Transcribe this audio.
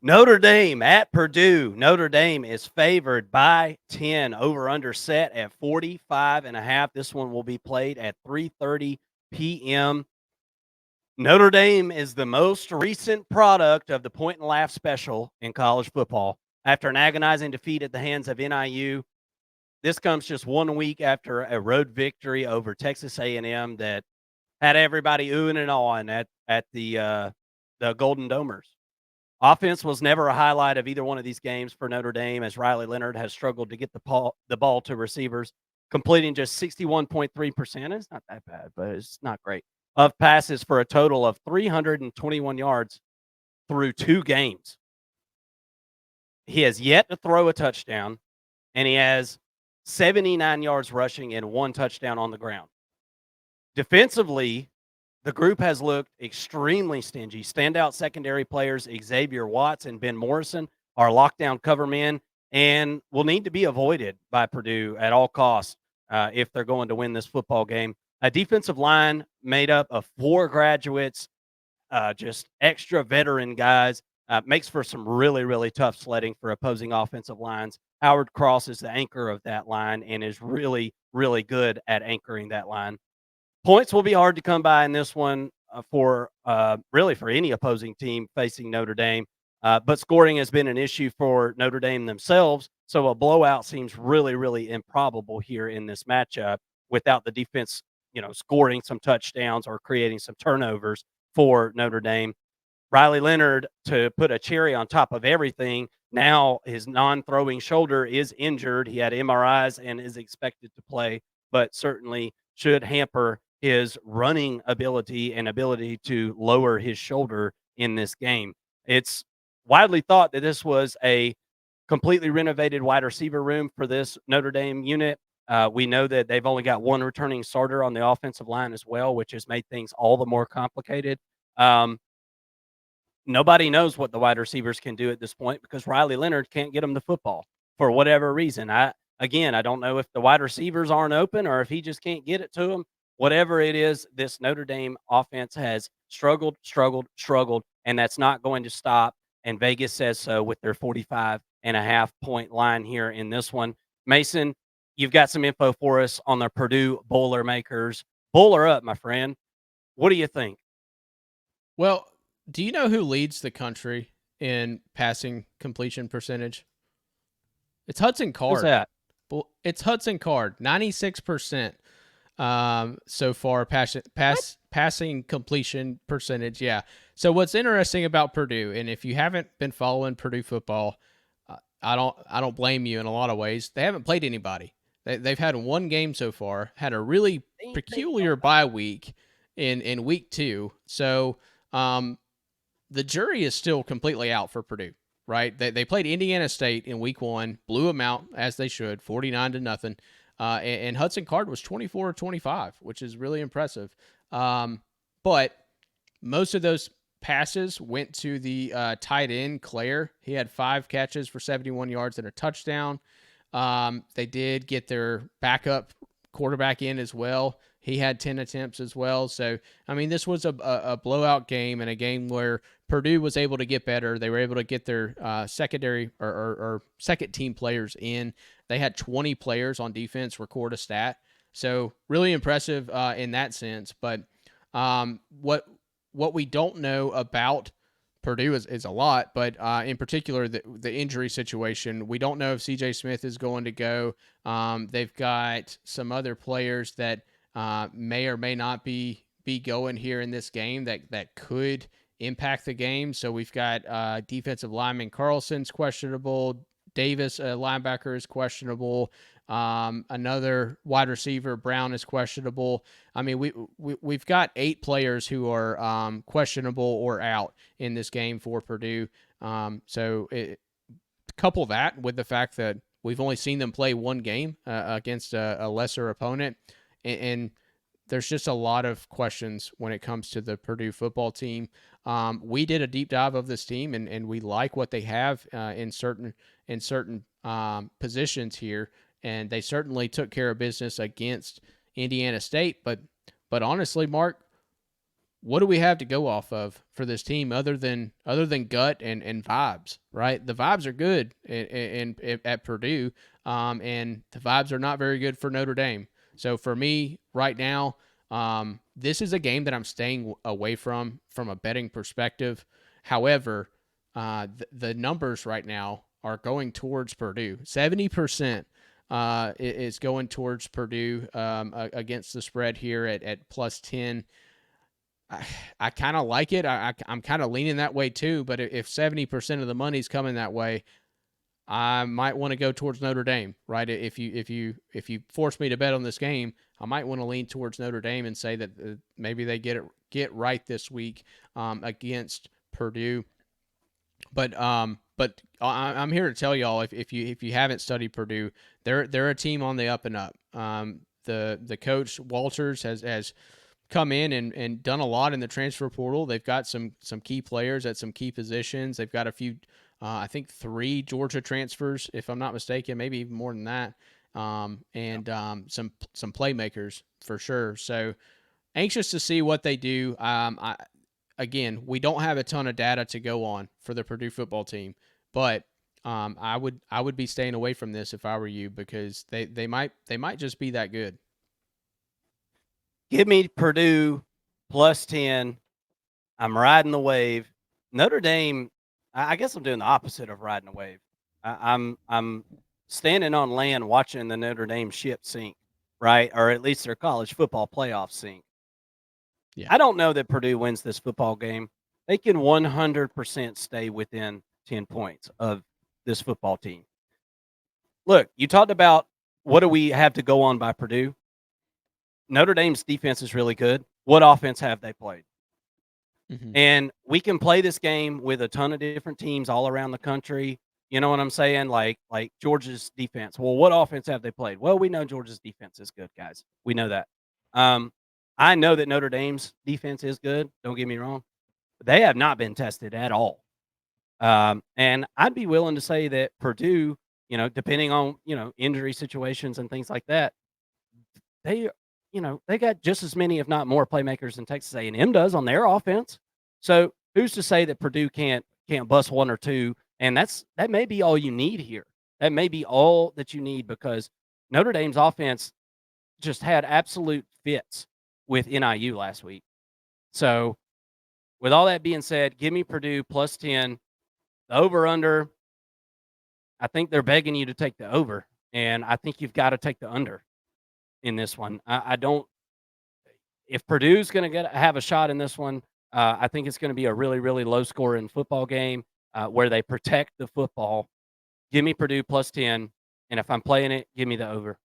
Notre Dame at Purdue. Notre Dame is favored by 10. Over under set at 45.5. This one will be played at 3:30 p.m. Notre Dame is the most recent product of the point and laugh special in college football. After an agonizing defeat at the hands of NIU, this comes just 1 week after a road victory over Texas A&M that had everybody oohing and awing at the Golden Domers. Offense was never a highlight of either one of these games for Notre Dame, as Riley Leonard has struggled to get the ball to receivers, completing just 61.3%. It's not that bad, but it's not great. Of passes for a total of 321 yards through 2 games. He has yet to throw a touchdown, and he has 79 yards rushing and 1 touchdown on the ground. Defensively, the group has looked extremely stingy. Standout secondary players Xavier Watts and Ben Morrison are lockdown cover men and will need to be avoided by Purdue at all costs if they're going to win this football game. A defensive line made up of 4 graduates, just extra veteran guys, makes for some really, really tough sledding for opposing offensive lines. Howard Cross is the anchor of that line and is really, really good at anchoring that line. Points will be hard to come by in this one for really for any opposing team facing Notre Dame. But scoring has been an issue for Notre Dame themselves. So a blowout seems really, really improbable here in this matchup without the defense, scoring some touchdowns or creating some turnovers for Notre Dame. Riley Leonard, to put a cherry on top of everything, now his non-throwing shoulder is injured. He had MRIs and is expected to play, but certainly should hamper his running ability and ability to lower his shoulder in this game. It's widely thought that this was a completely renovated wide receiver room for this Notre Dame unit. We know that they've only got 1 returning starter on the offensive line as well, which has made things all the more complicated. Nobody knows what the wide receivers can do at this point because Riley Leonard can't get them the football for whatever reason. I don't know if the wide receivers aren't open or if he just can't get it to them. Whatever it is, this Notre Dame offense has struggled, and that's not going to stop. And Vegas says so with their 45.5 point line here in this one. Mason, you've got some info for us on the Purdue Boilermakers. Bowler up, my friend. What do you think? Well, do you know who leads the country in passing completion percentage? It's Hudson Who's Card. that? It's Hudson Card, 96% so far What? passing completion percentage. Yeah. So what's interesting about Purdue, and if you haven't been following Purdue football, I don't blame you in a lot of ways. They haven't played anybody. They've had 1 game so far. Had a really They peculiar bye week in week 2. So um, the jury is still completely out for Purdue, right? They played Indiana State in week 1, blew them out as they should, 49-0. And Hudson Card was 24-25, which is really impressive. But most of those passes went to the tight end, Claire. He had 5 catches for 71 yards and a touchdown. They did get their backup quarterback in as well. He had 10 attempts as well. So, I mean, this was a blowout game and a game where Purdue was able to get better. They were able to get their secondary or second team players in. They had 20 players on defense record a stat. So, really impressive in that sense. But what we don't know about Purdue is a lot, but in particular, the injury situation. We don't know if CJ Smith is going to go. They've got some other players that may or may not be going here in this game that could impact the game. So we've got defensive lineman Carlson's questionable. Davis, linebacker, is questionable. Another wide receiver, Brown, is questionable. I mean, we've got 8 players who are questionable or out in this game for Purdue. Couple that with the fact that we've only seen them play 1 game against a lesser opponent, and there's just a lot of questions when it comes to the Purdue football team. We did a deep dive of this team, and we like what they have in certain positions here, and they certainly took care of business against Indiana State. But honestly, Mark, what do we have to go off of for this team other than gut and vibes, right? The vibes are good at Purdue, and the vibes are not very good for Notre Dame. So for me right now, this is a game that I'm staying away from a betting perspective. However, the numbers right now are going towards Purdue. 70% is going towards Purdue against the spread here at plus 10. I kind of like it. I'm kind of leaning that way too. But if 70% of the money's coming that way, I might want to go towards Notre Dame, right? If you force me to bet on this game, I might want to lean towards Notre Dame and say that maybe they get right this week against Purdue. But I'm here to tell y'all if you haven't studied Purdue, they're a team on the up and up. The coach Walters has come in and done a lot in the transfer portal. They've got some key players at some key positions. They've got a few, I think 3 Georgia transfers, if I'm not mistaken, maybe even more than that, and some playmakers for sure. So anxious to see what they do. Again, we don't have a ton of data to go on for the Purdue football team, but I would be staying away from this if I were you because they might just be that good. Give me Purdue plus 10. I'm riding the wave. Notre Dame, I guess I'm doing the opposite of riding a wave. I'm standing on land watching the Notre Dame ship sink, right? Or at least their college football playoff sink. Yeah. I don't know that Purdue wins this football game. They can 100% stay within 10 points of this football team. Look, you talked about what do we have to go on by Purdue? Notre Dame's defense is really good. What offense have they played? Mm-hmm. And we can play this game with a ton of different teams all around the country. You know what I'm saying? Like Georgia's defense. Well, what offense have they played? Well, we know Georgia's defense is good, guys. We know that. I know that Notre Dame's defense is good. Don't get me wrong. But they have not been tested at all. And I'd be willing to say that Purdue, depending on, injury situations and things like that, they they got just as many, if not more, playmakers than Texas A&M does on their offense. So who's to say that Purdue can't bust 1 or 2? And that may be all you need here. That may be all that you need because Notre Dame's offense just had absolute fits with NIU last week. So with all that being said, give me Purdue plus 10. The over-under, I think they're begging you to take the over, and I think you've got to take the under in this one. I don't. If Purdue's going to have a shot in this one, I think it's going to be a really, really low scoring football game where they protect the football. Give me Purdue plus 10, and if I'm playing it, give me the over.